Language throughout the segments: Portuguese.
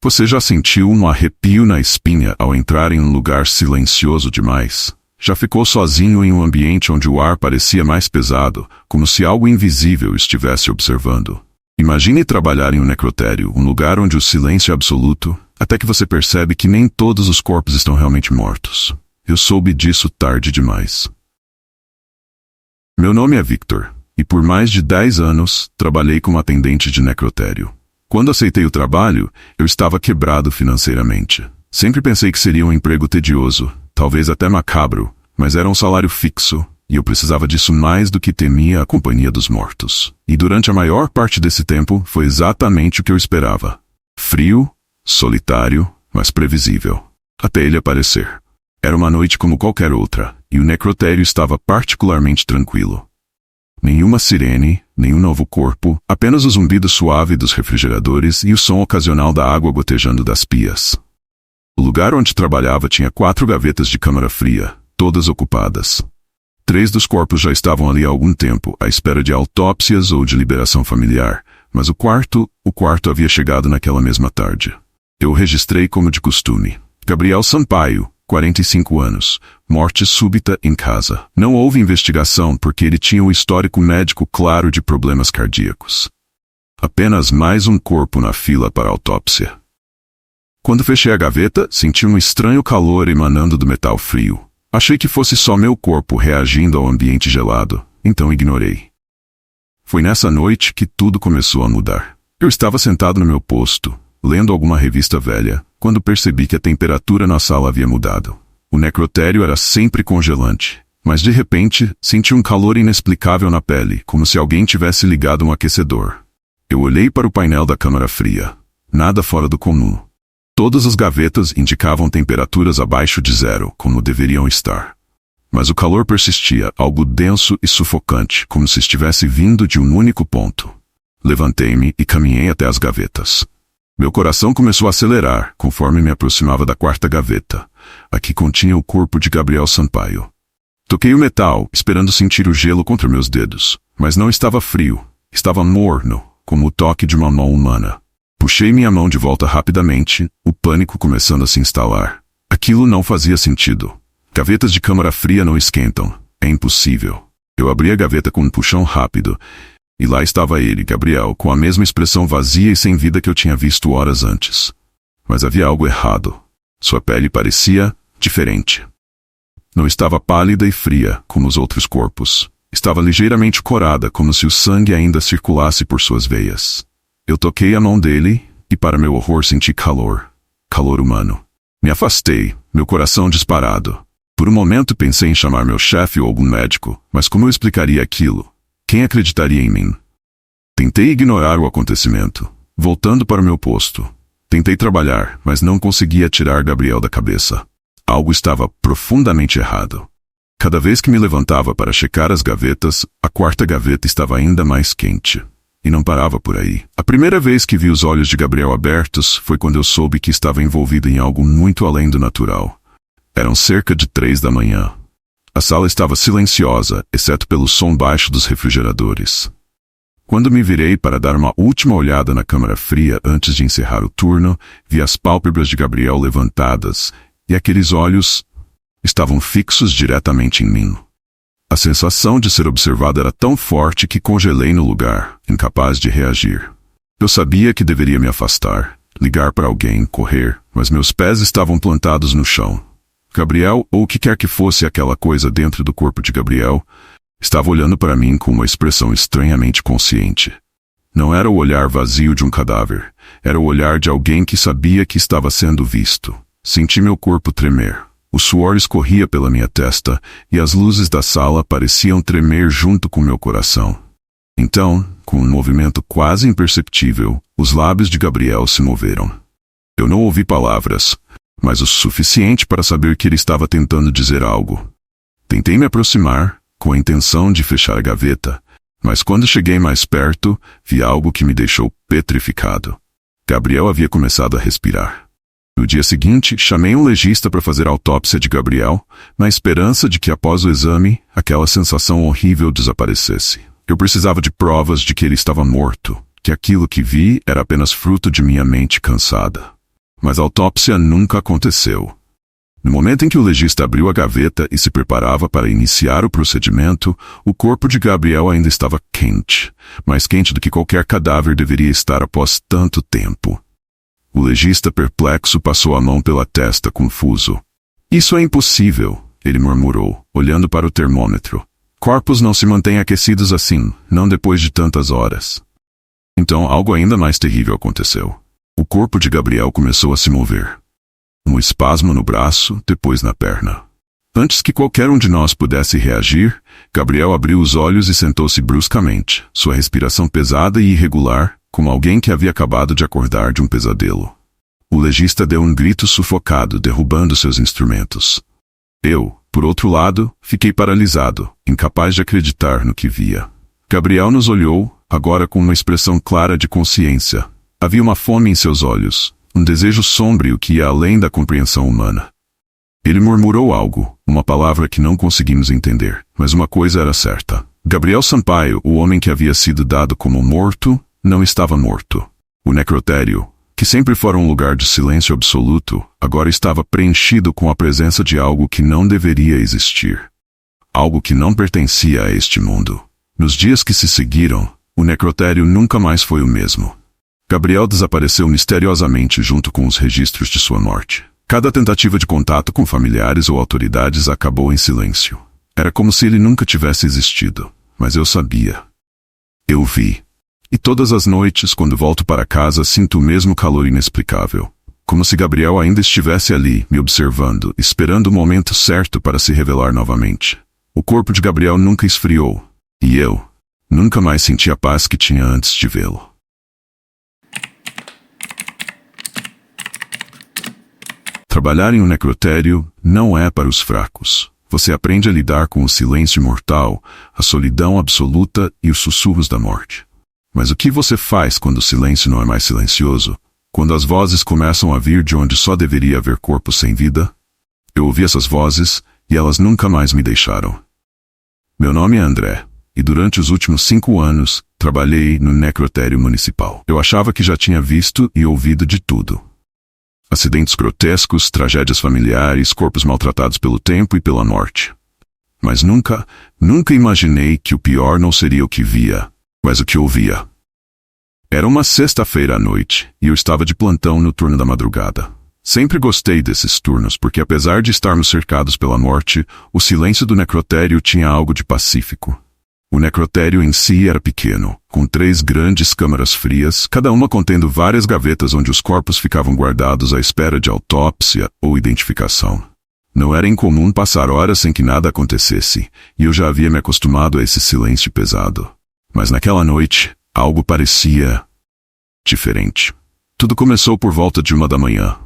Você já sentiu um arrepio na espinha ao entrar em um lugar silencioso demais? Já ficou sozinho em um ambiente onde o ar parecia mais pesado, como se algo invisível estivesse observando? Imagine trabalhar em um necrotério, um lugar onde o silêncio é absoluto, até que você percebe que nem todos os corpos estão realmente mortos. Eu soube disso tarde demais. Meu nome é Victor, e por mais de 10 anos, trabalhei como atendente de necrotério. Quando aceitei o trabalho, eu estava quebrado financeiramente. Sempre pensei que seria um emprego tedioso, talvez até macabro, mas era um salário fixo, e eu precisava disso mais do que temia a companhia dos mortos. E durante a maior parte desse tempo, foi exatamente o que eu esperava. Frio, solitário, mas previsível. Até ele aparecer. Era uma noite como qualquer outra, e o necrotério estava particularmente tranquilo. Nenhuma sirene, nenhum novo corpo, apenas o zumbido suave dos refrigeradores e o som ocasional da água gotejando das pias. O lugar onde trabalhava tinha 4 gavetas de câmara fria, todas ocupadas. 3 dos corpos já estavam ali há algum tempo, à espera de autópsias ou de liberação familiar, mas o quarto havia chegado naquela mesma tarde. Eu o registrei como de costume. Gabriel Sampaio, 45 anos, morte súbita em casa. Não houve investigação porque ele tinha um histórico médico claro de problemas cardíacos. Apenas mais um corpo na fila para autópsia. Quando fechei a gaveta, senti um estranho calor emanando do metal frio. Achei que fosse só meu corpo reagindo ao ambiente gelado, então ignorei. Foi nessa noite que tudo começou a mudar. Eu estava sentado no meu posto, lendo alguma revista velha, quando percebi que a temperatura na sala havia mudado. O necrotério era sempre congelante, mas de repente senti um calor inexplicável na pele, como se alguém tivesse ligado um aquecedor. Eu olhei para o painel da câmara fria. Nada fora do comum. Todas as gavetas indicavam temperaturas abaixo de 0, como deveriam estar. Mas o calor persistia, algo denso e sufocante, como se estivesse vindo de um único ponto. Levantei-me e caminhei até as gavetas. Meu coração começou a acelerar, conforme me aproximava da 4ª gaveta, a que continha o corpo de Gabriel Sampaio. Toquei o metal, esperando sentir o gelo contra meus dedos, mas não estava frio, estava morno, como o toque de uma mão humana. Puxei minha mão de volta rapidamente, o pânico começando a se instalar. Aquilo não fazia sentido. Gavetas de câmara fria não esquentam. É impossível. Eu abri a gaveta com um puxão rápido, e lá estava ele, Gabriel, com a mesma expressão vazia e sem vida que eu tinha visto horas antes. Mas havia algo errado. Sua pele parecia diferente. Não estava pálida e fria, como os outros corpos. Estava ligeiramente corada, como se o sangue ainda circulasse por suas veias. Eu toquei a mão dele, e para meu horror senti calor. Calor humano. Me afastei, meu coração disparado. Por um momento pensei em chamar meu chefe ou algum médico, mas como eu explicaria aquilo? Quem acreditaria em mim? Tentei ignorar o acontecimento, voltando para o meu posto. Tentei trabalhar, mas não conseguia tirar Gabriel da cabeça. Algo estava profundamente errado. Cada vez que me levantava para checar as gavetas, a 4ª gaveta estava ainda mais quente. E não parava por aí. A primeira vez que vi os olhos de Gabriel abertos foi quando eu soube que estava envolvido em algo muito além do natural. Eram cerca de 3 da manhã. A sala estava silenciosa, exceto pelo som baixo dos refrigeradores. Quando me virei para dar uma última olhada na câmara fria antes de encerrar o turno, vi as pálpebras de Gabriel levantadas, e aqueles olhos estavam fixos diretamente em mim. A sensação de ser observado era tão forte que congelei no lugar, incapaz de reagir. Eu sabia que deveria me afastar, ligar para alguém, correr, mas meus pés estavam plantados no chão. Gabriel, ou o que quer que fosse aquela coisa dentro do corpo de Gabriel, estava olhando para mim com uma expressão estranhamente consciente. Não era o olhar vazio de um cadáver, era o olhar de alguém que sabia que estava sendo visto. Senti meu corpo tremer. O suor escorria pela minha testa, e as luzes da sala pareciam tremer junto com meu coração. Então, com um movimento quase imperceptível, os lábios de Gabriel se moveram. Eu não ouvi palavras, mas o suficiente para saber que ele estava tentando dizer algo. Tentei me aproximar, com a intenção de fechar a gaveta, mas quando cheguei mais perto, vi algo que me deixou petrificado. Gabriel havia começado a respirar. No dia seguinte, chamei um legista para fazer a autópsia de Gabriel, na esperança de que após o exame, aquela sensação horrível desaparecesse. Eu precisava de provas de que ele estava morto, que aquilo que vi era apenas fruto de minha mente cansada. Mas a autópsia nunca aconteceu. No momento em que o legista abriu a gaveta e se preparava para iniciar o procedimento, o corpo de Gabriel ainda estava quente, mais quente do que qualquer cadáver deveria estar após tanto tempo. O legista, perplexo, passou a mão pela testa, confuso. Isso é impossível, ele murmurou, olhando para o termômetro. Corpos não se mantêm aquecidos assim, não depois de tantas horas. Então algo ainda mais terrível aconteceu. O corpo de Gabriel começou a se mover. Um espasmo no braço, depois na perna. Antes que qualquer um de nós pudesse reagir, Gabriel abriu os olhos e sentou-se bruscamente, sua respiração pesada e irregular, como alguém que havia acabado de acordar de um pesadelo. O legista deu um grito sufocado, derrubando seus instrumentos. Eu, por outro lado, fiquei paralisado, incapaz de acreditar no que via. Gabriel nos olhou, agora com uma expressão clara de consciência. Havia uma fome em seus olhos, um desejo sombrio que ia além da compreensão humana. Ele murmurou algo, uma palavra que não conseguimos entender, mas uma coisa era certa. Gabriel Sampaio, o homem que havia sido dado como morto, não estava morto. O necrotério, que sempre fora um lugar de silêncio absoluto, agora estava preenchido com a presença de algo que não deveria existir. Algo que não pertencia a este mundo. Nos dias que se seguiram, o necrotério nunca mais foi o mesmo. Gabriel desapareceu misteriosamente junto com os registros de sua morte. Cada tentativa de contato com familiares ou autoridades acabou em silêncio. Era como se ele nunca tivesse existido, mas eu sabia. Eu vi. E todas as noites, quando volto para casa, sinto o mesmo calor inexplicável. Como se Gabriel ainda estivesse ali, me observando, esperando o momento certo para se revelar novamente. O corpo de Gabriel nunca esfriou. E eu nunca mais senti a paz que tinha antes de vê-lo. Trabalhar em um necrotério não é para os fracos. Você aprende a lidar com o silêncio mortal, a solidão absoluta e os sussurros da morte. Mas o que você faz quando o silêncio não é mais silencioso? Quando as vozes começam a vir de onde só deveria haver corpos sem vida? Eu ouvi essas vozes e elas nunca mais me deixaram. Meu nome é André, e durante os últimos 5 anos, trabalhei no necrotério municipal. Eu achava que já tinha visto e ouvido de tudo. Acidentes grotescos, tragédias familiares, corpos maltratados pelo tempo e pela morte. Mas nunca imaginei que o pior não seria o que via, mas o que ouvia. Era uma sexta-feira à noite, e eu estava de plantão no turno da madrugada. Sempre gostei desses turnos porque, apesar de estarmos cercados pela morte, o silêncio do necrotério tinha algo de pacífico. O necrotério em si era pequeno, com 3 grandes câmaras frias, cada uma contendo várias gavetas onde os corpos ficavam guardados à espera de autópsia ou identificação. Não era incomum passar horas sem que nada acontecesse, e eu já havia me acostumado a esse silêncio pesado. Mas naquela noite, algo parecia diferente. Tudo começou por volta de 1 da manhã.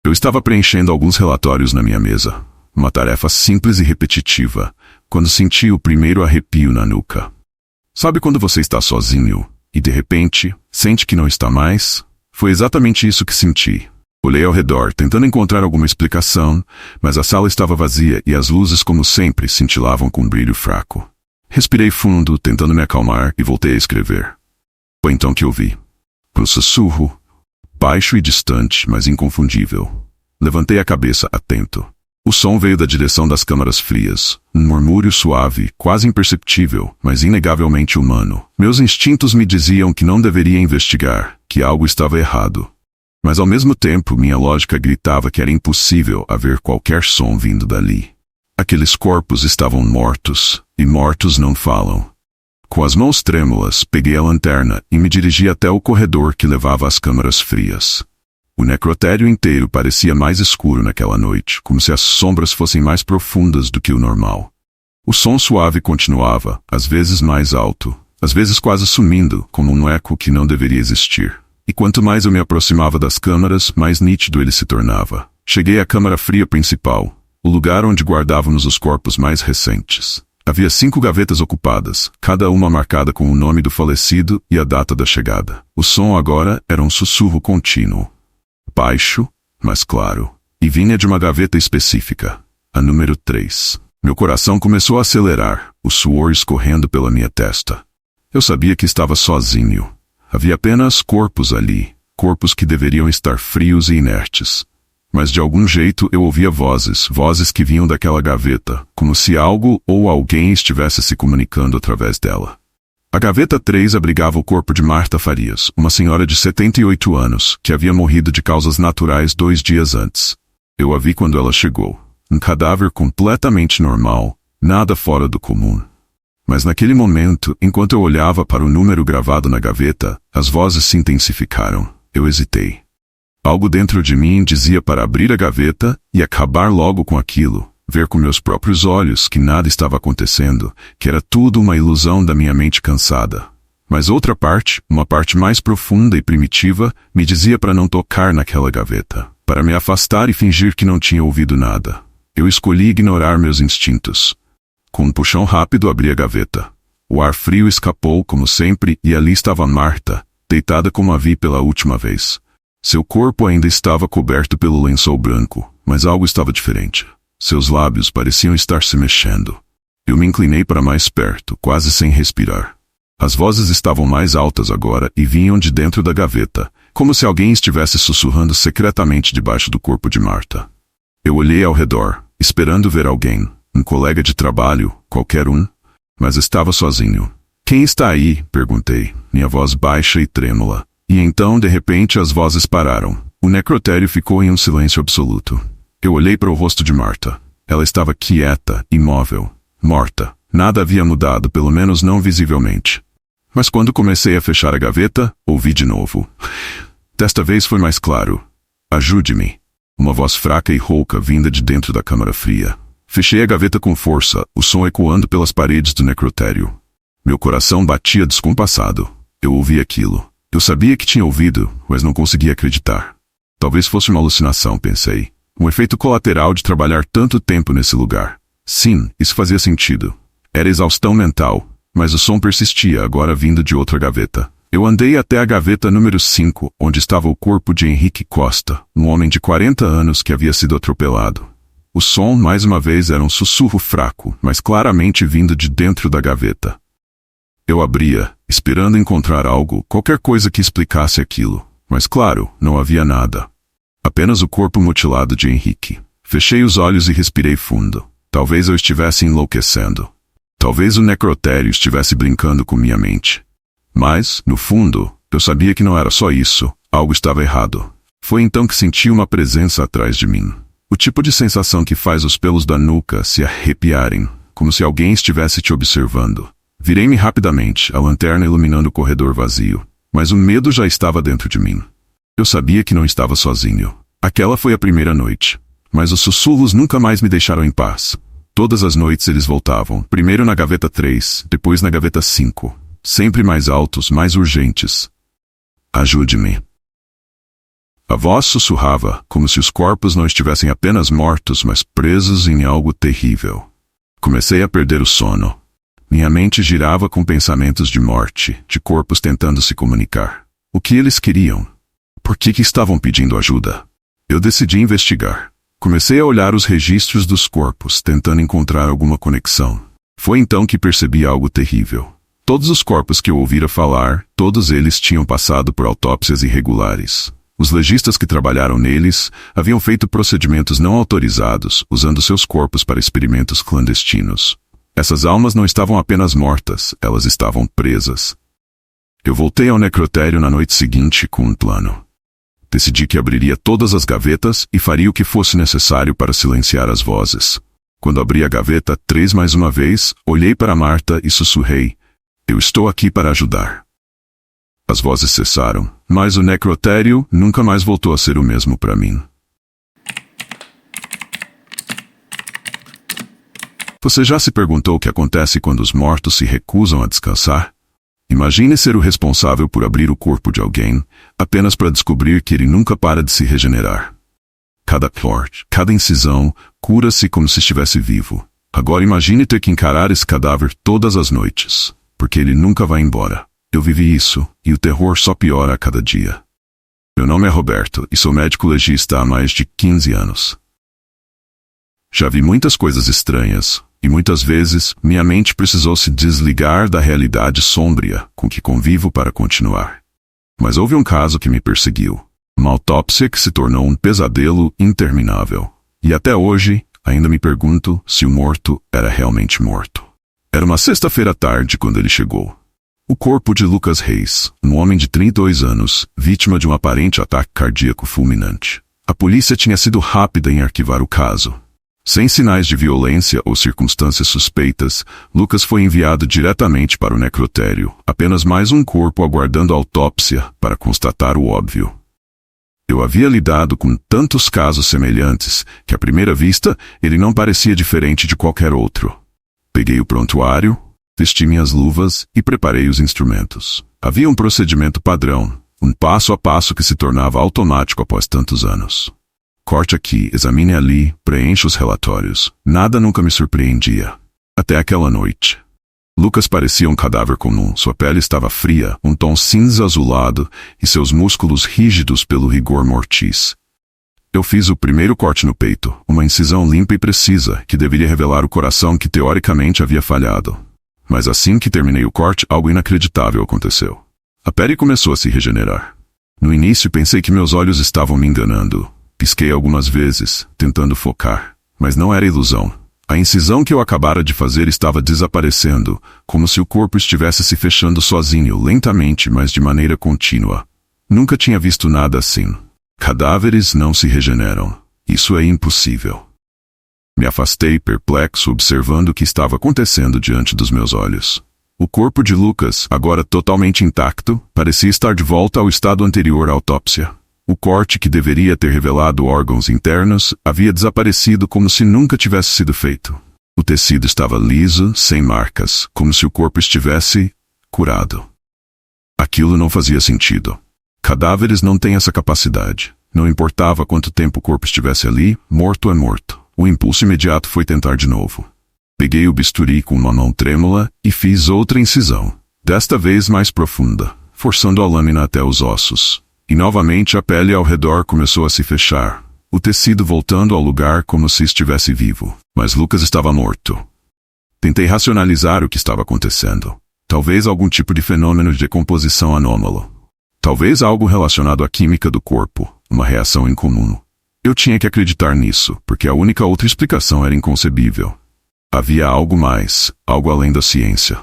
Eu estava preenchendo alguns relatórios na minha mesa, uma tarefa simples e repetitiva, quando senti o primeiro arrepio na nuca. Sabe quando você está sozinho e, de repente, sente que não está mais? Foi exatamente isso que senti. Olhei ao redor, tentando encontrar alguma explicação, mas a sala estava vazia e as luzes, como sempre, cintilavam com um brilho fraco. Respirei fundo, tentando me acalmar, e voltei a escrever. Foi então que ouvi um sussurro, baixo e distante, mas inconfundível. Levantei a cabeça, atento. O som veio da direção das câmaras frias, um murmúrio suave, quase imperceptível, mas inegavelmente humano. Meus instintos me diziam que não deveria investigar, que algo estava errado. Mas ao mesmo tempo minha lógica gritava que era impossível haver qualquer som vindo dali. Aqueles corpos estavam mortos, e mortos não falam. Com as mãos trêmulas, peguei a lanterna e me dirigi até o corredor que levava às câmaras frias. O necrotério inteiro parecia mais escuro naquela noite, como se as sombras fossem mais profundas do que o normal. O som suave continuava, às vezes mais alto, às vezes quase sumindo, como um eco que não deveria existir. E quanto mais eu me aproximava das câmaras, mais nítido ele se tornava. Cheguei à câmara fria principal, o lugar onde guardávamos os corpos mais recentes. Havia 5 gavetas ocupadas, cada uma marcada com o nome do falecido e a data da chegada. O som agora era um sussurro contínuo. Baixo, mas claro, e vinha de uma gaveta específica, a número 3. Meu coração começou a acelerar, o suor escorrendo pela minha testa. Eu sabia que estava sozinho. Havia apenas corpos ali, corpos que deveriam estar frios e inertes. Mas de algum jeito eu ouvia vozes que vinham daquela gaveta, como se algo ou alguém estivesse se comunicando através dela. A gaveta 3 abrigava o corpo de Marta Farias, uma senhora de 78 anos, que havia morrido de causas naturais 2 dias antes. Eu a vi quando ela chegou. Um cadáver completamente normal, nada fora do comum. Mas naquele momento, enquanto eu olhava para o número gravado na gaveta, as vozes se intensificaram. Eu hesitei. Algo dentro de mim dizia para abrir a gaveta e acabar logo com aquilo, ver com meus próprios olhos que nada estava acontecendo, que era tudo uma ilusão da minha mente cansada. Mas outra parte, uma parte mais profunda e primitiva, me dizia para não tocar naquela gaveta, para me afastar e fingir que não tinha ouvido nada. Eu escolhi ignorar meus instintos. Com um puxão rápido abri a gaveta. O ar frio escapou como sempre e ali estava Marta, deitada como a vi pela última vez. Seu corpo ainda estava coberto pelo lençol branco, mas algo estava diferente. Seus lábios pareciam estar se mexendo. Eu me inclinei para mais perto, quase sem respirar. As vozes estavam mais altas agora e vinham de dentro da gaveta, como se alguém estivesse sussurrando secretamente debaixo do corpo de Marta. Eu olhei ao redor, esperando ver alguém, um colega de trabalho, qualquer um, mas estava sozinho. "Quem está aí?" perguntei, minha voz baixa e trêmula. E então, de repente, as vozes pararam. O necrotério ficou em um silêncio absoluto. Eu olhei para o rosto de Marta. Ela estava quieta, imóvel, morta. Nada havia mudado, pelo menos não visivelmente. Mas quando comecei a fechar a gaveta, ouvi de novo. Desta vez foi mais claro. "Ajude-me." Uma voz fraca e rouca vinda de dentro da câmara fria. Fechei a gaveta com força, o som ecoando pelas paredes do necrotério. Meu coração batia descompassado. Eu ouvi aquilo. Eu sabia que tinha ouvido, mas não conseguia acreditar. Talvez fosse uma alucinação, pensei. Um efeito colateral de trabalhar tanto tempo nesse lugar. Sim, isso fazia sentido. Era exaustão mental, mas o som persistia, agora vindo de outra gaveta. Eu andei até a gaveta número 5, onde estava o corpo de Henrique Costa, um homem de 40 anos que havia sido atropelado. O som, mais uma vez, era um sussurro fraco, mas claramente vindo de dentro da gaveta. Eu abria, esperando encontrar algo, qualquer coisa que explicasse aquilo. Mas claro, não havia nada. Apenas o corpo mutilado de Henrique. Fechei os olhos e respirei fundo. Talvez eu estivesse enlouquecendo. Talvez o necrotério estivesse brincando com minha mente. Mas, no fundo, eu sabia que não era só isso. Algo estava errado. Foi então que senti uma presença atrás de mim. O tipo de sensação que faz os pelos da nuca se arrepiarem, como se alguém estivesse te observando. Virei-me rapidamente, a lanterna iluminando o corredor vazio. Mas o medo já estava dentro de mim. Eu sabia que não estava sozinho. Aquela foi a primeira noite. Mas os sussurros nunca mais me deixaram em paz. Todas as noites eles voltavam. Primeiro na gaveta 3, depois na gaveta 5. Sempre mais altos, mais urgentes. "Ajude-me." A voz sussurrava, como se os corpos não estivessem apenas mortos, mas presos em algo terrível. Comecei a perder o sono. Minha mente girava com pensamentos de morte, de corpos tentando se comunicar. O que eles queriam? Por que estavam pedindo ajuda? Eu decidi investigar. Comecei a olhar os registros dos corpos, tentando encontrar alguma conexão. Foi então que percebi algo terrível. Todos os corpos que eu ouvira falar, todos eles tinham passado por autópsias irregulares. Os legistas que trabalharam neles haviam feito procedimentos não autorizados, usando seus corpos para experimentos clandestinos. Essas almas não estavam apenas mortas, elas estavam presas. Eu voltei ao necrotério na noite seguinte com um plano. Decidi que abriria todas as gavetas e faria o que fosse necessário para silenciar as vozes. Quando abri a gaveta 3 mais uma vez, olhei para Marta e sussurrei: "Eu estou aqui para ajudar." As vozes cessaram, mas o necrotério nunca mais voltou a ser o mesmo para mim. Você já se perguntou o que acontece quando os mortos se recusam a descansar? Imagine ser o responsável por abrir o corpo de alguém, apenas para descobrir que ele nunca para de se regenerar. Cada corte, cada incisão, cura-se como se estivesse vivo. Agora imagine ter que encarar esse cadáver todas as noites, porque ele nunca vai embora. Eu vivi isso, e o terror só piora a cada dia. Meu nome é Roberto, e sou médico legista há mais de 15 anos. Já vi muitas coisas estranhas, e muitas vezes minha mente precisou se desligar da realidade sombria com que convivo para continuar. Mas houve um caso que me perseguiu. Uma autópsia que se tornou um pesadelo interminável. E até hoje, ainda me pergunto se o morto era realmente morto. Era uma sexta-feira à tarde quando ele chegou. O corpo de Lucas Reis, um homem de 32 anos, vítima de um aparente ataque cardíaco fulminante. A polícia tinha sido rápida em arquivar o caso. Sem sinais de violência ou circunstâncias suspeitas, Lucas foi enviado diretamente para o necrotério, apenas mais um corpo aguardando a autópsia para constatar o óbvio. Eu havia lidado com tantos casos semelhantes que, à primeira vista, ele não parecia diferente de qualquer outro. Peguei o prontuário, vesti minhas luvas e preparei os instrumentos. Havia um procedimento padrão, um passo a passo que se tornava automático após tantos anos. Corte aqui, examine ali, preencha os relatórios. Nada nunca me surpreendia. Até aquela noite. Lucas parecia um cadáver comum. Sua pele estava fria, um tom cinza azulado, e seus músculos rígidos pelo rigor mortis. Eu fiz o primeiro corte no peito, uma incisão limpa e precisa, que deveria revelar o coração que teoricamente havia falhado. Mas assim que terminei o corte, algo inacreditável aconteceu. A pele começou a se regenerar. No início pensei que meus olhos estavam me enganando. Pisquei algumas vezes, tentando focar, mas não era ilusão. A incisão que eu acabara de fazer estava desaparecendo, como se o corpo estivesse se fechando sozinho, lentamente, mas de maneira contínua. Nunca tinha visto nada assim. Cadáveres não se regeneram. Isso é impossível. Me afastei, perplexo, observando o que estava acontecendo diante dos meus olhos. O corpo de Lucas, agora totalmente intacto, parecia estar de volta ao estado anterior à autópsia. O corte que deveria ter revelado órgãos internos havia desaparecido como se nunca tivesse sido feito. O tecido estava liso, sem marcas, como se o corpo estivesse curado. Aquilo não fazia sentido. Cadáveres não têm essa capacidade. Não importava quanto tempo o corpo estivesse ali, morto é morto. O impulso imediato foi tentar de novo. Peguei o bisturi com uma mão trêmula e fiz outra incisão, desta vez mais profunda, forçando a lâmina até os ossos. E novamente a pele ao redor começou a se fechar, o tecido voltando ao lugar como se estivesse vivo. Mas Lucas estava morto. Tentei racionalizar o que estava acontecendo. Talvez algum tipo de fenômeno de decomposição anômalo. Talvez algo relacionado à química do corpo, uma reação incomum. Eu tinha que acreditar nisso, porque a única outra explicação era inconcebível. Havia algo mais, algo além da ciência.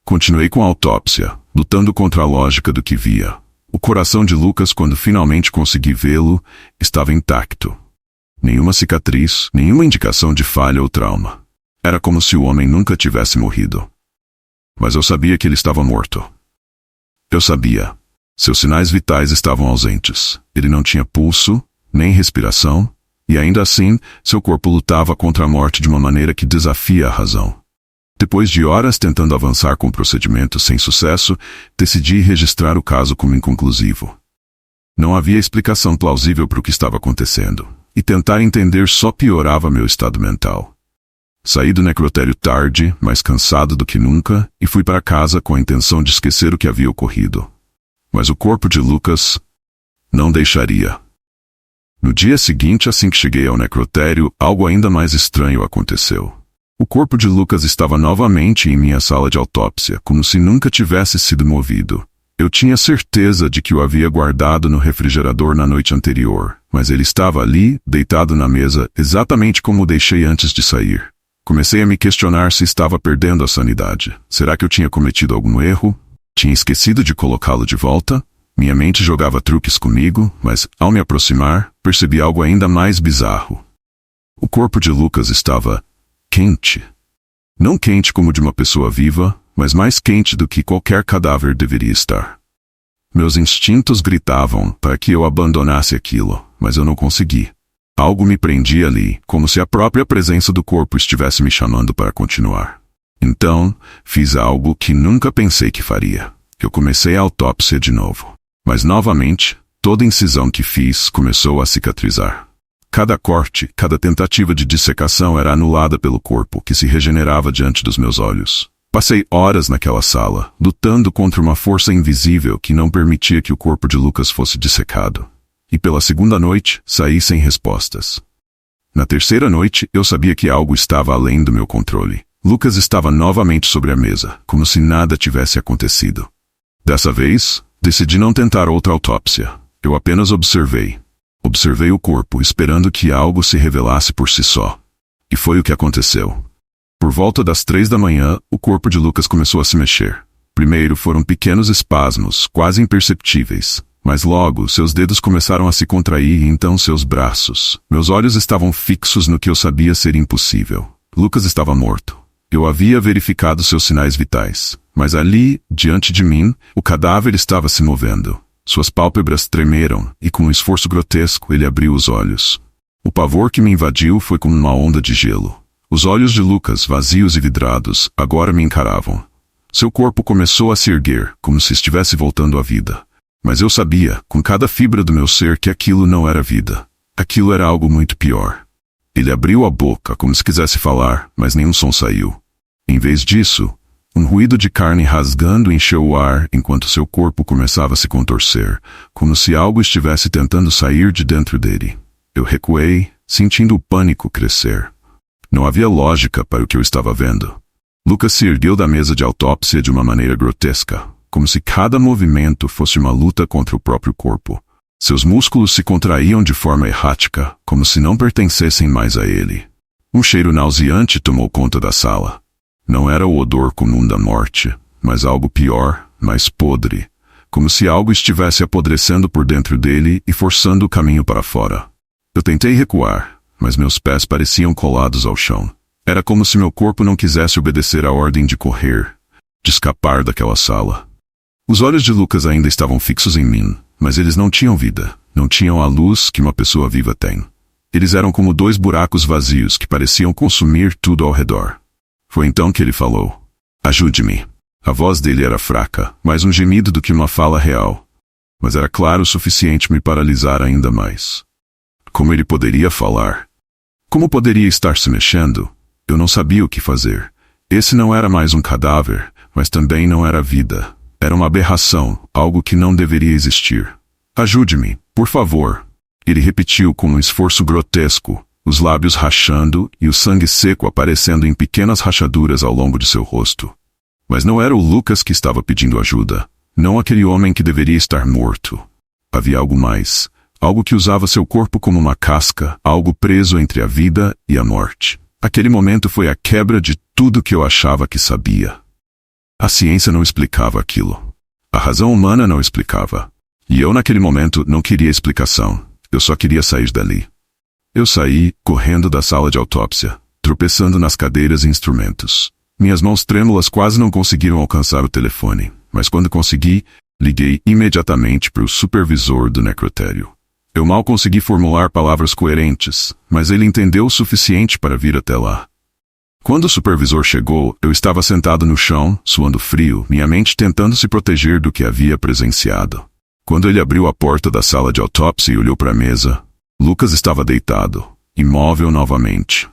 Continuei com a autópsia, lutando contra a lógica do que via. O coração de Lucas, quando finalmente consegui vê-lo, estava intacto. Nenhuma cicatriz, nenhuma indicação de falha ou trauma. Era como se o homem nunca tivesse morrido. Mas eu sabia que ele estava morto. Eu sabia. Seus sinais vitais estavam ausentes. Ele não tinha pulso, nem respiração, e ainda assim, seu corpo lutava contra a morte de uma maneira que desafia a razão. Depois de horas tentando avançar com o procedimento sem sucesso, decidi registrar o caso como inconclusivo. Não havia explicação plausível para o que estava acontecendo, e tentar entender só piorava meu estado mental. Saí do necrotério tarde, mais cansado do que nunca, e fui para casa com a intenção de esquecer o que havia ocorrido. Mas o corpo de Lucas não deixaria. No dia seguinte, assim que cheguei ao necrotério, algo ainda mais estranho aconteceu. O corpo de Lucas estava novamente em minha sala de autópsia, como se nunca tivesse sido movido. Eu tinha certeza de que o havia guardado no refrigerador na noite anterior, mas ele estava ali, deitado na mesa, exatamente como o deixei antes de sair. Comecei a me questionar se estava perdendo a sanidade. Será que eu tinha cometido algum erro? Tinha esquecido de colocá-lo de volta? Minha mente jogava truques comigo, mas, ao me aproximar, percebi algo ainda mais bizarro. O corpo de Lucas estava quente. Não quente como de uma pessoa viva, mas mais quente do que qualquer cadáver deveria estar. Meus instintos gritavam para que eu abandonasse aquilo, mas eu não consegui. Algo me prendia ali, como se a própria presença do corpo estivesse me chamando para continuar. Então, fiz algo que nunca pensei que faria. Eu comecei a autópsia de novo. Mas novamente, toda incisão que fiz começou a cicatrizar. Cada corte, cada tentativa de dissecação era anulada pelo corpo, que se regenerava diante dos meus olhos. Passei horas naquela sala, lutando contra uma força invisível que não permitia que o corpo de Lucas fosse dissecado. E pela segunda noite, saí sem respostas. Na terceira noite, eu sabia que algo estava além do meu controle. Lucas estava novamente sobre a mesa, como se nada tivesse acontecido. Dessa vez, Decidi não tentar outra autópsia. Eu apenas observei. Observei o corpo, esperando que algo se revelasse por si só. E foi o que aconteceu. Por volta das 3 da manhã, o corpo de Lucas começou a se mexer. Primeiro foram pequenos espasmos, quase imperceptíveis. Mas logo, seus dedos começaram a se contrair e então seus braços. Meus olhos estavam fixos no que eu sabia ser impossível. Lucas estava morto. Eu havia verificado seus sinais vitais. Mas ali, diante de mim, o cadáver estava se movendo. Suas pálpebras tremeram e com um esforço grotesco ele abriu os olhos. O pavor que me invadiu foi como uma onda de gelo. Os olhos de Lucas, vazios e vidrados, agora me encaravam. Seu corpo começou a se erguer, como se estivesse voltando à vida. Mas eu sabia, com cada fibra do meu ser, que aquilo não era vida. Aquilo era algo muito pior. Ele abriu a boca, como se quisesse falar, mas nenhum som saiu. Em vez disso, um ruído de carne rasgando encheu o ar enquanto seu corpo começava a se contorcer, como se algo estivesse tentando sair de dentro dele. Eu recuei, sentindo o pânico crescer. Não havia lógica para o que eu estava vendo. Lucas se ergueu da mesa de autópsia de uma maneira grotesca, como se cada movimento fosse uma luta contra o próprio corpo. Seus músculos se contraíam de forma errática, como se não pertencessem mais a ele. Um cheiro nauseante tomou conta da sala. Não era o odor comum da morte, mas algo pior, mais podre, como se algo estivesse apodrecendo por dentro dele e forçando o caminho para fora. Eu tentei recuar, mas meus pés pareciam colados ao chão. Era como se meu corpo não quisesse obedecer à ordem de correr, de escapar daquela sala. Os olhos de Lucas ainda estavam fixos em mim, mas eles não tinham vida, não tinham a luz que uma pessoa viva tem. Eles eram como 2 buracos vazios que pareciam consumir tudo ao redor. Foi então que ele falou: "Ajude-me." A voz dele era fraca, mais um gemido do que uma fala real. Mas era claro o suficiente para me paralisar ainda mais. Como ele poderia falar? Como poderia estar se mexendo? Eu não sabia o que fazer. Esse não era mais um cadáver, mas também não era vida. Era uma aberração, algo que não deveria existir. "Ajude-me, por favor." Ele repetiu com um esforço grotesco, os lábios rachando e o sangue seco aparecendo em pequenas rachaduras ao longo de seu rosto. Mas não era o Lucas que estava pedindo ajuda. Não aquele homem que deveria estar morto. Havia algo mais. Algo que usava seu corpo como uma casca, algo preso entre a vida e a morte. Aquele momento foi a quebra de tudo que eu achava que sabia. A ciência não explicava aquilo. A razão humana não explicava. E eu naquele momento não queria explicação. Eu só queria sair dali. Eu saí, correndo da sala de autópsia, tropeçando nas cadeiras e instrumentos. Minhas mãos trêmulas quase não conseguiram alcançar o telefone, mas quando consegui, liguei imediatamente para o supervisor do necrotério. Eu mal consegui formular palavras coerentes, mas ele entendeu o suficiente para vir até lá. Quando o supervisor chegou, eu estava sentado no chão, suando frio, minha mente tentando se proteger do que havia presenciado. Quando ele abriu a porta da sala de autópsia e olhou para a mesa, Lucas estava deitado, imóvel novamente.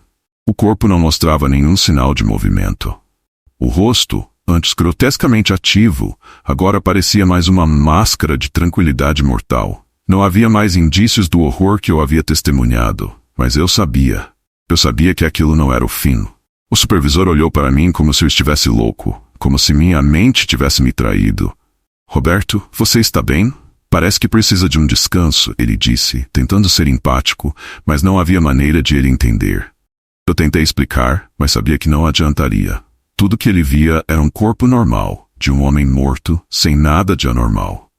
O corpo não mostrava nenhum sinal de movimento. O rosto, antes grotescamente ativo, agora parecia mais uma máscara de tranquilidade mortal. Não havia mais indícios do horror que eu havia testemunhado, mas eu sabia. Eu sabia que aquilo não era o fim. O supervisor olhou para mim como se eu estivesse louco, como se minha mente tivesse me traído. "Roberto, você está bem? Parece que precisa de um descanso", ele disse, tentando ser empático, mas não havia maneira de ele entender. Eu tentei explicar, mas sabia que não adiantaria. Tudo que ele via era um corpo normal, de um homem morto, sem nada de anormal.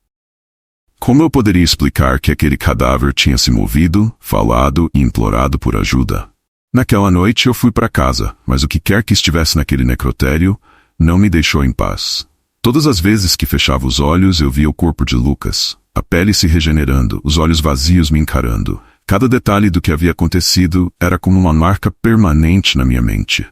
Como eu poderia explicar que aquele cadáver tinha se movido, falado e implorado por ajuda? Naquela noite eu fui para casa, mas o que quer que estivesse naquele necrotério não me deixou em paz. Todas as vezes que fechava os olhos eu via o corpo de Lucas, a pele se regenerando, os olhos vazios me encarando. Cada detalhe do que havia acontecido era como uma marca permanente na minha mente.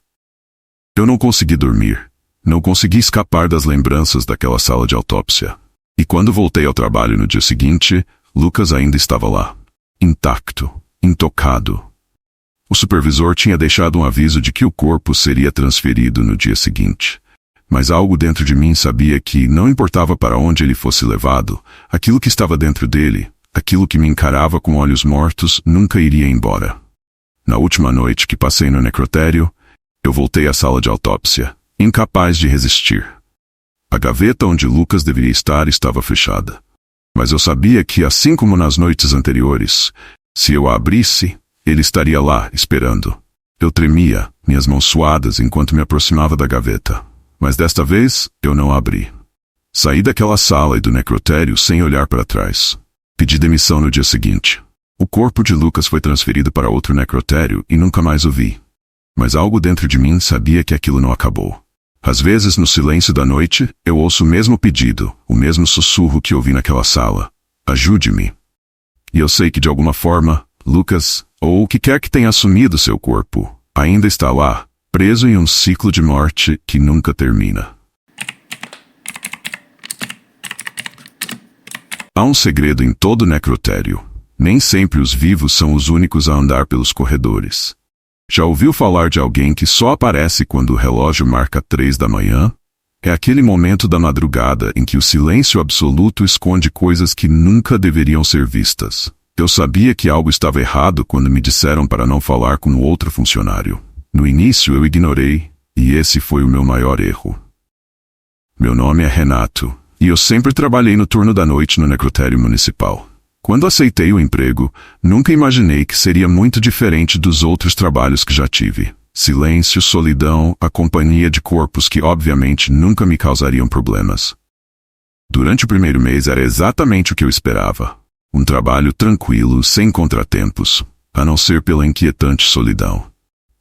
Eu não consegui dormir. Não consegui escapar das lembranças daquela sala de autópsia. E quando voltei ao trabalho no dia seguinte, Lucas ainda estava lá. Intacto, intocado. O supervisor tinha deixado um aviso de que o corpo seria transferido no dia seguinte. Mas algo dentro de mim sabia que, não importava para onde ele fosse levado, aquilo que estava dentro dele, aquilo que me encarava com olhos mortos, nunca iria embora. Na última noite que passei no necrotério, eu voltei à sala de autópsia, incapaz de resistir. A gaveta onde Lucas deveria estar estava fechada. Mas eu sabia que, assim como nas noites anteriores, se eu a abrisse, ele estaria lá, esperando. Eu tremia, minhas mãos suadas enquanto me aproximava da gaveta. Mas desta vez, eu não a abri. Saí daquela sala e do necrotério sem olhar para trás. Pedi demissão no dia seguinte. O corpo de Lucas foi transferido para outro necrotério e nunca mais o vi. Mas algo dentro de mim sabia que aquilo não acabou. Às vezes, no silêncio da noite, eu ouço o mesmo pedido, o mesmo sussurro que ouvi naquela sala. Ajude-me. E eu sei que de alguma forma, Lucas, ou o que quer que tenha assumido seu corpo, ainda está lá, preso em um ciclo de morte que nunca termina. Há um segredo em todo necrotério. Nem sempre os vivos são os únicos a andar pelos corredores. Já ouviu falar de alguém que só aparece quando o relógio marca 3 da manhã? É aquele momento da madrugada em que o silêncio absoluto esconde coisas que nunca deveriam ser vistas. Eu sabia que algo estava errado quando me disseram para não falar com o outro funcionário. No início eu ignorei, e esse foi o meu maior erro. Meu nome é Renato, e eu sempre trabalhei no turno da noite no necrotério municipal. Quando aceitei o emprego, nunca imaginei que seria muito diferente dos outros trabalhos que já tive. Silêncio, solidão, a companhia de corpos que obviamente nunca me causariam problemas. Durante o primeiro mês era exatamente o que eu esperava. Um trabalho tranquilo, sem contratempos, a não ser pela inquietante solidão.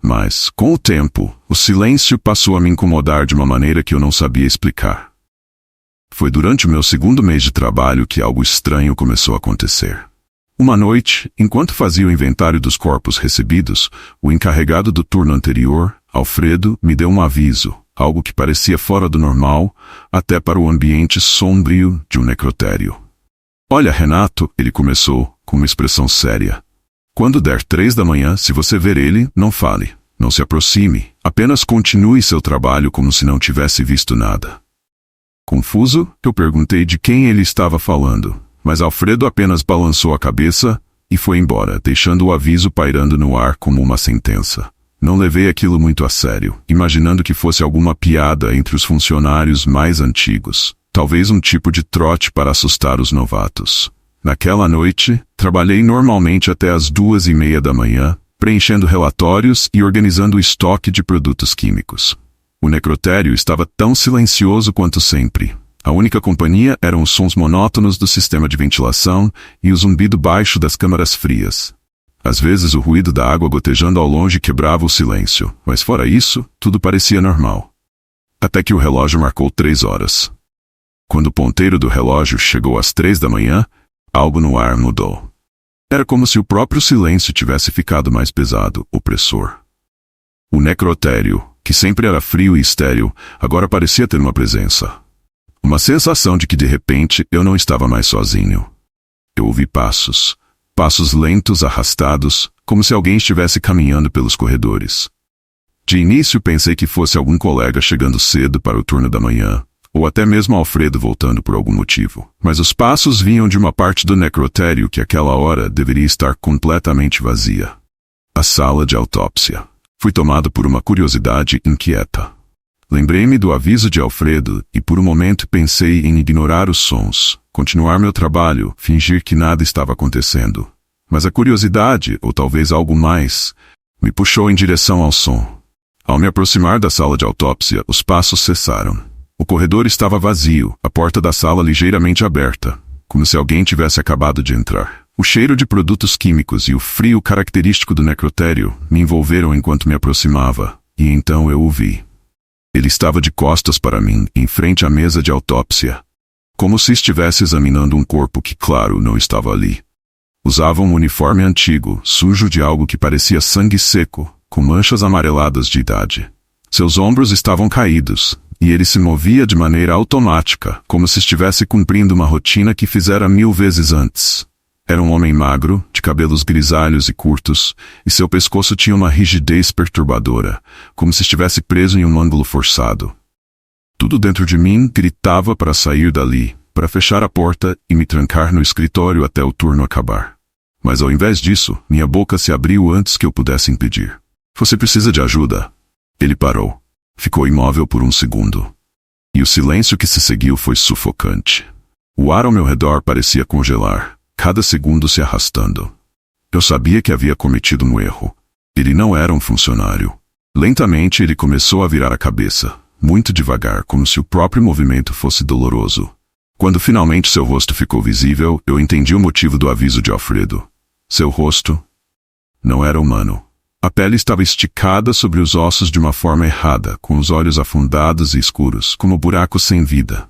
Mas, com o tempo, o silêncio passou a me incomodar de uma maneira que eu não sabia explicar. Foi durante o meu segundo mês de trabalho que algo estranho começou a acontecer. Uma noite, enquanto fazia o inventário dos corpos recebidos, o encarregado do turno anterior, Alfredo, me deu um aviso, algo que parecia fora do normal, até para o ambiente sombrio de um necrotério. Olha, Renato, ele começou, com uma expressão séria. Quando der 3 da manhã, se você ver ele, não fale, não se aproxime, apenas continue seu trabalho como se não tivesse visto nada. Confuso, eu perguntei de quem ele estava falando, mas Alfredo apenas balançou a cabeça e foi embora, deixando o aviso pairando no ar como uma sentença. Não levei aquilo muito a sério, imaginando que fosse alguma piada entre os funcionários mais antigos, talvez um tipo de trote para assustar os novatos. Naquela noite, trabalhei normalmente até as 2:30 da manhã, preenchendo relatórios e organizando o estoque de produtos químicos. O necrotério estava tão silencioso quanto sempre. A única companhia eram os sons monótonos do sistema de ventilação e o zumbido baixo das câmaras frias. Às vezes o ruído da água gotejando ao longe quebrava o silêncio, mas fora isso, tudo parecia normal. Até que o relógio marcou 3 horas. Quando o ponteiro do relógio chegou às 3 da manhã, algo no ar mudou. Era como se o próprio silêncio tivesse ficado mais pesado, opressor. O necrotério, que sempre era frio e estéril, agora parecia ter uma presença. Uma sensação de que de repente eu não estava mais sozinho. Eu ouvi passos lentos arrastados, como se alguém estivesse caminhando pelos corredores. De início pensei que fosse algum colega chegando cedo para o turno da manhã, ou até mesmo Alfredo voltando por algum motivo. Mas os passos vinham de uma parte do necrotério que àquela hora deveria estar completamente vazia. A sala de autópsia. Fui tomado por uma curiosidade inquieta. Lembrei-me do aviso de Alfredo e por um momento pensei em ignorar os sons, continuar meu trabalho, fingir que nada estava acontecendo. Mas a curiosidade, ou talvez algo mais, me puxou em direção ao som. Ao me aproximar da sala de autópsia, os passos cessaram. O corredor estava vazio, a porta da sala ligeiramente aberta, como se alguém tivesse acabado de entrar. O cheiro de produtos químicos e o frio característico do necrotério me envolveram enquanto me aproximava, e então eu o vi. Ele estava de costas para mim, em frente à mesa de autópsia, como se estivesse examinando um corpo que, claro, não estava ali. Usava um uniforme antigo, sujo de algo que parecia sangue seco, com manchas amareladas de idade. Seus ombros estavam caídos, e ele se movia de maneira automática, como se estivesse cumprindo uma rotina que fizera 1000 vezes antes. Era um homem magro, de cabelos grisalhos e curtos, e seu pescoço tinha uma rigidez perturbadora, como se estivesse preso em um ângulo forçado. Tudo dentro de mim gritava para sair dali, para fechar a porta e me trancar no escritório até o turno acabar. Mas ao invés disso, minha boca se abriu antes que eu pudesse impedir. Você precisa de ajuda? Ele parou. Ficou imóvel por um segundo. E o silêncio que se seguiu foi sufocante. O ar ao meu redor parecia congelar, cada segundo se arrastando. Eu sabia que havia cometido um erro. Ele não era um funcionário. Lentamente ele começou a virar a cabeça, muito devagar, como se o próprio movimento fosse doloroso. Quando finalmente seu rosto ficou visível, eu entendi o motivo do aviso de Alfredo. Seu rosto não era humano. A pele estava esticada sobre os ossos de uma forma errada, com os olhos afundados e escuros, como buracos sem vida.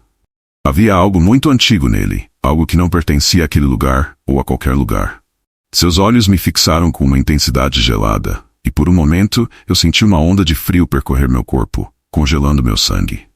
Havia algo muito antigo nele, algo que não pertencia àquele lugar ou a qualquer lugar. Seus olhos me fixaram com uma intensidade gelada, e por um momento eu senti uma onda de frio percorrer meu corpo, congelando meu sangue.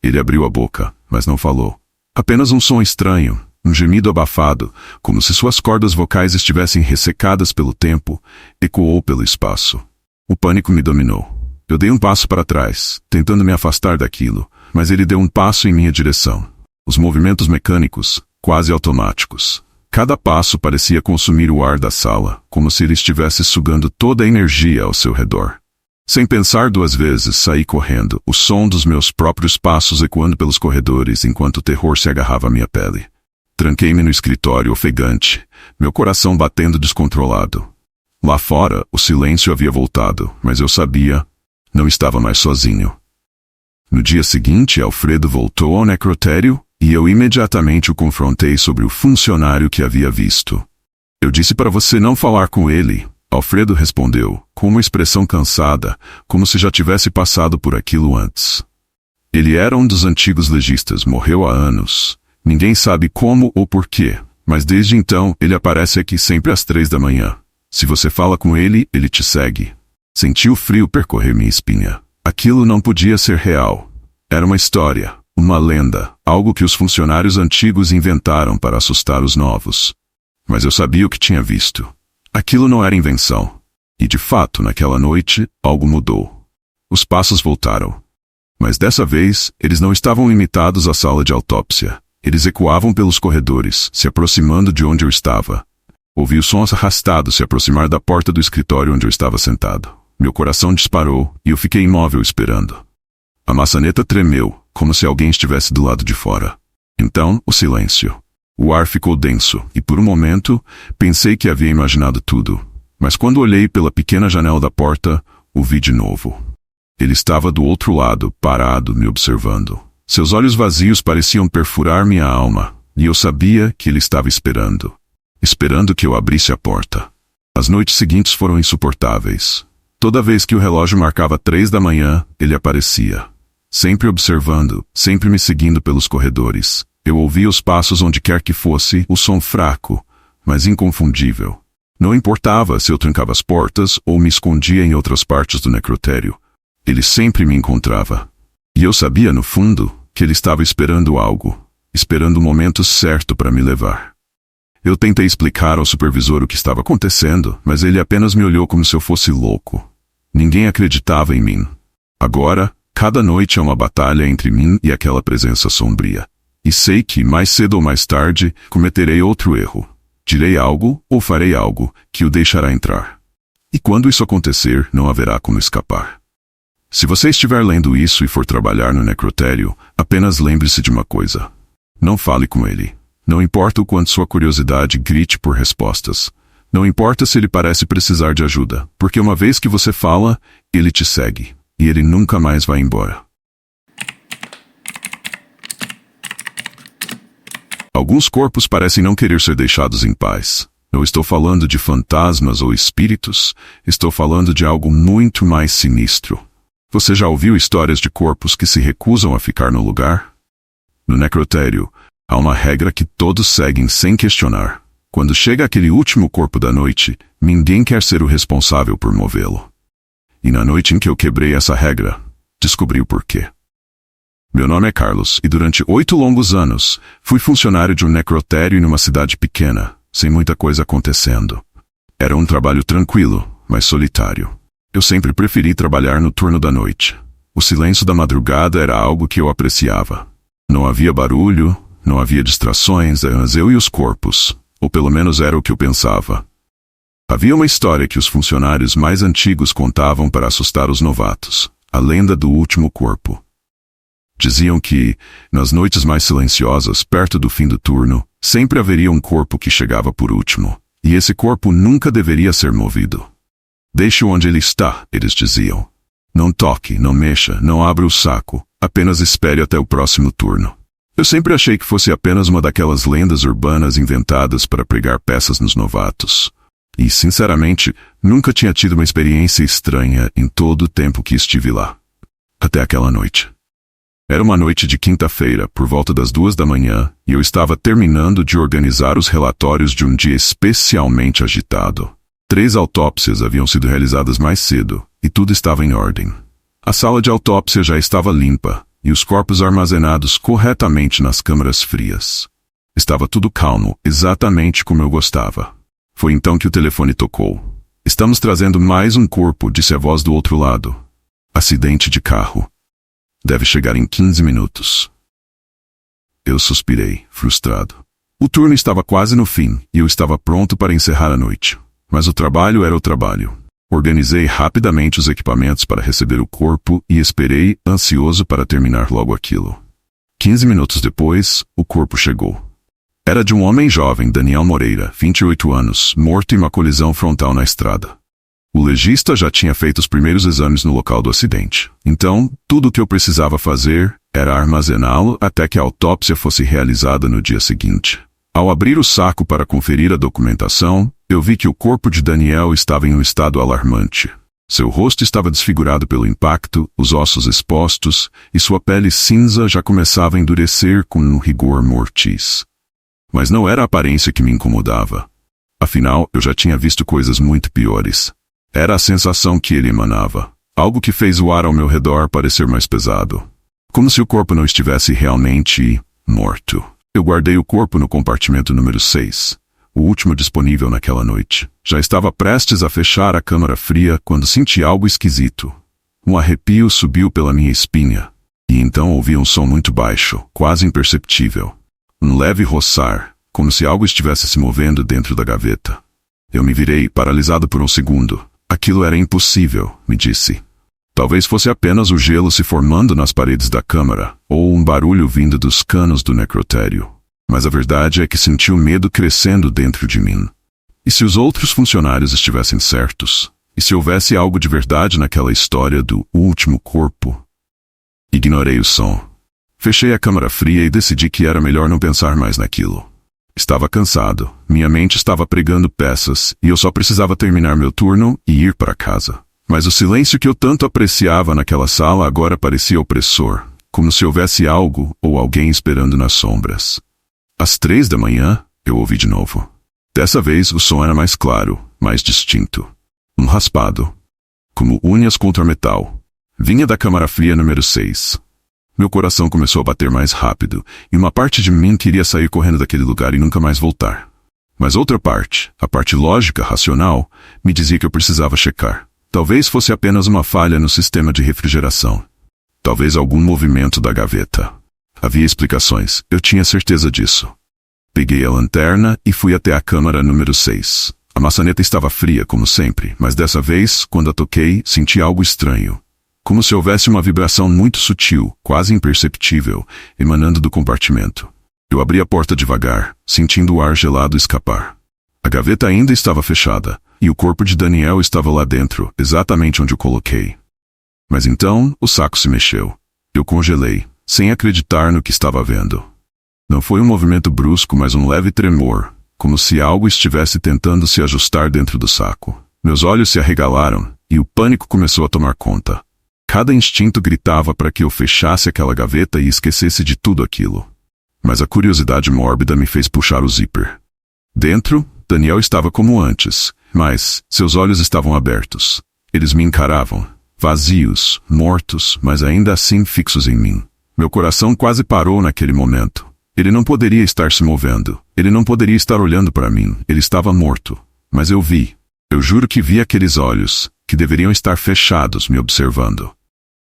Ele abriu a boca, mas não falou. Apenas um som estranho, um gemido abafado, como se suas cordas vocais estivessem ressecadas pelo tempo, ecoou pelo espaço. O pânico me dominou. Eu dei um passo para trás, tentando me afastar daquilo, mas ele deu um passo em minha direção. Os movimentos mecânicos, quase automáticos. Cada passo parecia consumir o ar da sala, como se ele estivesse sugando toda a energia ao seu redor. Sem pensar duas vezes, saí correndo, o som dos meus próprios passos ecoando pelos corredores enquanto o terror se agarrava à minha pele. Tranquei-me no escritório ofegante, meu coração batendo descontrolado. Lá fora, o silêncio havia voltado, mas eu sabia, não estava mais sozinho. No dia seguinte, Alfredo voltou ao necrotério, e eu imediatamente o confrontei sobre o funcionário que havia visto. Eu disse para você não falar com ele. Alfredo respondeu, com uma expressão cansada, como se já tivesse passado por aquilo antes. Ele era um dos antigos legistas, morreu há anos. Ninguém sabe como ou porquê, mas desde então ele aparece aqui sempre às 3 da manhã. Se você fala com ele, ele te segue. Senti o frio percorrer minha espinha. Aquilo não podia ser real. Era uma história, uma lenda, algo que os funcionários antigos inventaram para assustar os novos. Mas eu sabia o que tinha visto. Aquilo não era invenção. E de fato, naquela noite, algo mudou. Os passos voltaram. Mas dessa vez, eles não estavam limitados à sala de autópsia. Eles ecoavam pelos corredores, se aproximando de onde eu estava. Ouvi os sons arrastados se aproximar da porta do escritório onde eu estava sentado. Meu coração disparou e eu fiquei imóvel esperando. A maçaneta tremeu, como se alguém estivesse do lado de fora. Então, o silêncio. O ar ficou denso, e por um momento, pensei que havia imaginado tudo. Mas quando olhei pela pequena janela da porta, o vi de novo. Ele estava do outro lado, parado, me observando. Seus olhos vazios pareciam perfurar minha alma, e eu sabia que ele estava esperando. Esperando que eu abrisse a porta. As noites seguintes foram insuportáveis. Toda vez que o relógio marcava 3 da manhã, ele aparecia. Sempre observando, sempre me seguindo pelos corredores. Eu ouvia os passos onde quer que fosse, o som fraco, mas inconfundível. Não importava se eu trancava as portas ou me escondia em outras partes do necrotério. Ele sempre me encontrava. E eu sabia, no fundo, que ele estava esperando algo, esperando o momento certo para me levar. Eu tentei explicar ao supervisor o que estava acontecendo, mas ele apenas me olhou como se eu fosse louco. Ninguém acreditava em mim. Agora, cada noite é uma batalha entre mim e aquela presença sombria. E sei que, mais cedo ou mais tarde, cometerei outro erro. Direi algo, ou farei algo, que o deixará entrar. E quando isso acontecer, não haverá como escapar. Se você estiver lendo isso e for trabalhar no necrotério, apenas lembre-se de uma coisa. Não fale com ele. Não importa o quanto sua curiosidade grite por respostas. Não importa se ele parece precisar de ajuda, porque uma vez que você fala, ele te segue. E ele nunca mais vai embora. Alguns corpos parecem não querer ser deixados em paz. Não estou falando de fantasmas ou espíritos, estou falando de algo muito mais sinistro. Você já ouviu histórias de corpos que se recusam a ficar no lugar? No necrotério, há uma regra que todos seguem sem questionar. Quando chega aquele último corpo da noite, ninguém quer ser o responsável por movê-lo. E na noite em que eu quebrei essa regra, descobri o porquê. Meu nome é Carlos, e durante 8 longos anos, fui funcionário de um necrotério em uma cidade pequena, sem muita coisa acontecendo. Era um trabalho tranquilo, mas solitário. Eu sempre preferi trabalhar no turno da noite. O silêncio da madrugada era algo que eu apreciava. Não havia barulho, não havia distrações, apenas eu e os corpos, ou pelo menos era o que eu pensava. Havia uma história que os funcionários mais antigos contavam para assustar os novatos, a lenda do último corpo. Diziam que, nas noites mais silenciosas, perto do fim do turno, sempre haveria um corpo que chegava por último, e esse corpo nunca deveria ser movido. Deixe-o onde ele está, eles diziam. Não toque, não mexa, não abra o saco, apenas espere até o próximo turno. Eu sempre achei que fosse apenas uma daquelas lendas urbanas inventadas para pregar peças nos novatos. E, sinceramente, nunca tinha tido uma experiência estranha em todo o tempo que estive lá. Até aquela noite. Era uma noite de quinta-feira, por volta das 2 da manhã, e eu estava terminando de organizar os relatórios de um dia especialmente agitado. 3 autópsias haviam sido realizadas mais cedo, e tudo estava em ordem. A sala de autópsia já estava limpa, e os corpos armazenados corretamente nas câmaras frias. Estava tudo calmo, exatamente como eu gostava. Foi então que o telefone tocou. Estamos trazendo mais um corpo, disse a voz do outro lado. Acidente de carro. Deve chegar em 15 minutos. Eu suspirei, frustrado. O turno estava quase no fim, e eu estava pronto para encerrar a noite. Mas o trabalho era o trabalho. Organizei rapidamente os equipamentos para receber o corpo e esperei, ansioso para terminar logo aquilo. 15 minutos depois, o corpo chegou. Era de um homem jovem, Daniel Moreira, 28 anos, morto em uma colisão frontal na estrada. O legista já tinha feito os primeiros exames no local do acidente. Então, tudo o que eu precisava fazer era armazená-lo até que a autópsia fosse realizada no dia seguinte. Ao abrir o saco para conferir a documentação, eu vi que o corpo de Daniel estava em um estado alarmante. Seu rosto estava desfigurado pelo impacto, os ossos expostos, e sua pele cinza já começava a endurecer com um rigor mortis. Mas não era a aparência que me incomodava. Afinal, eu já tinha visto coisas muito piores. Era a sensação que ele emanava. Algo que fez o ar ao meu redor parecer mais pesado. Como se o corpo não estivesse realmente morto. Eu guardei o corpo no compartimento número 6, o último disponível naquela noite. Já estava prestes a fechar a câmara fria quando senti algo esquisito. Um arrepio subiu pela minha espinha. E então ouvi um som muito baixo, quase imperceptível. Um leve roçar, como se algo estivesse se movendo dentro da gaveta. Eu me virei, paralisado por um segundo. Aquilo era impossível, me disse. Talvez fosse apenas o gelo se formando nas paredes da câmara, ou um barulho vindo dos canos do necrotério. Mas a verdade é que senti o medo crescendo dentro de mim. E se os outros funcionários estivessem certos? E se houvesse algo de verdade naquela história do último corpo? Ignorei o som. Fechei a câmara fria e decidi que era melhor não pensar mais naquilo. Estava cansado, minha mente estava pregando peças, e eu só precisava terminar meu turno e ir para casa. Mas o silêncio que eu tanto apreciava naquela sala agora parecia opressor, como se houvesse algo ou alguém esperando nas sombras. Às 3 da manhã, eu ouvi de novo. Dessa vez o som era mais claro, mais distinto. Um raspado. Como unhas contra metal. Vinha da câmara fria número 6. Meu coração começou a bater mais rápido, e uma parte de mim queria sair correndo daquele lugar e nunca mais voltar. Mas outra parte, a parte lógica, racional, me dizia que eu precisava checar. Talvez fosse apenas uma falha no sistema de refrigeração. Talvez algum movimento da gaveta. Havia explicações, eu tinha certeza disso. Peguei a lanterna e fui até a câmara número 6. A maçaneta estava fria, como sempre, mas dessa vez, quando a toquei, senti algo estranho. Como se houvesse uma vibração muito sutil, quase imperceptível, emanando do compartimento. Eu abri a porta devagar, sentindo o ar gelado escapar. A gaveta ainda estava fechada, e o corpo de Daniel estava lá dentro, exatamente onde o coloquei. Mas então, o saco se mexeu. Eu congelei, sem acreditar no que estava vendo. Não foi um movimento brusco, mas um leve tremor, como se algo estivesse tentando se ajustar dentro do saco. Meus olhos se arregalaram, e o pânico começou a tomar conta. Cada instinto gritava para que eu fechasse aquela gaveta e esquecesse de tudo aquilo. Mas a curiosidade mórbida me fez puxar o zíper. Dentro, Daniel estava como antes, mas seus olhos estavam abertos. Eles me encaravam, vazios, mortos, mas ainda assim fixos em mim. Meu coração quase parou naquele momento. Ele não poderia estar se movendo. Ele não poderia estar olhando para mim. Ele estava morto. Mas eu vi. Eu juro que vi aqueles olhos, que deveriam estar fechados, me observando.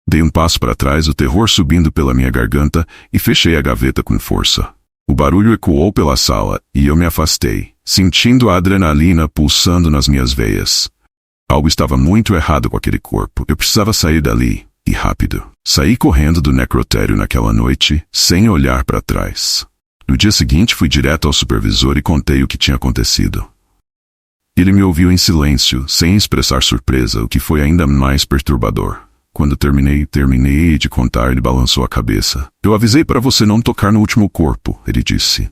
Dei um passo para trás, o terror subindo pela minha garganta, e fechei a gaveta com força. O barulho ecoou pela sala, e eu me afastei, sentindo a adrenalina pulsando nas minhas veias. Algo estava muito errado com aquele corpo. Eu precisava sair dali, e rápido. Saí correndo do necrotério naquela noite, sem olhar para trás. No dia seguinte fui direto ao supervisor e contei o que tinha acontecido. Ele me ouviu em silêncio, sem expressar surpresa, o que foi ainda mais perturbador. Quando terminei de contar, ele balançou a cabeça. Eu avisei para você não tocar no último corpo, ele disse.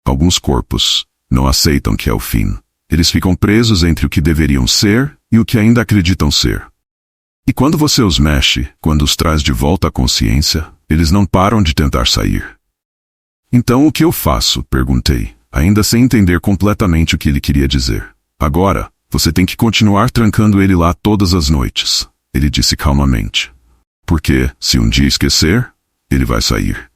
Alguns corpos não aceitam que é o fim. Eles ficam presos entre o que deveriam ser e o que ainda acreditam ser. E quando você os mexe, quando os traz de volta à consciência, eles não param de tentar sair. Então o que eu faço? Perguntei, ainda sem entender completamente o que ele queria dizer. Agora, você tem que continuar trancando ele lá todas as noites, ele disse calmamente. Porque, se um dia esquecer, ele vai sair.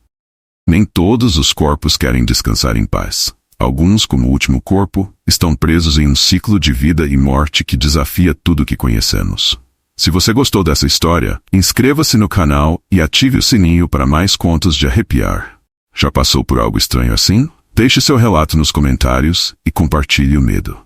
Nem todos os corpos querem descansar em paz. Alguns, como o último corpo, estão presos em um ciclo de vida e morte que desafia tudo o que conhecemos. Se você gostou dessa história, inscreva-se no canal e ative o sininho para mais contos de arrepiar. Já passou por algo estranho assim? Deixe seu relato nos comentários e compartilhe o medo.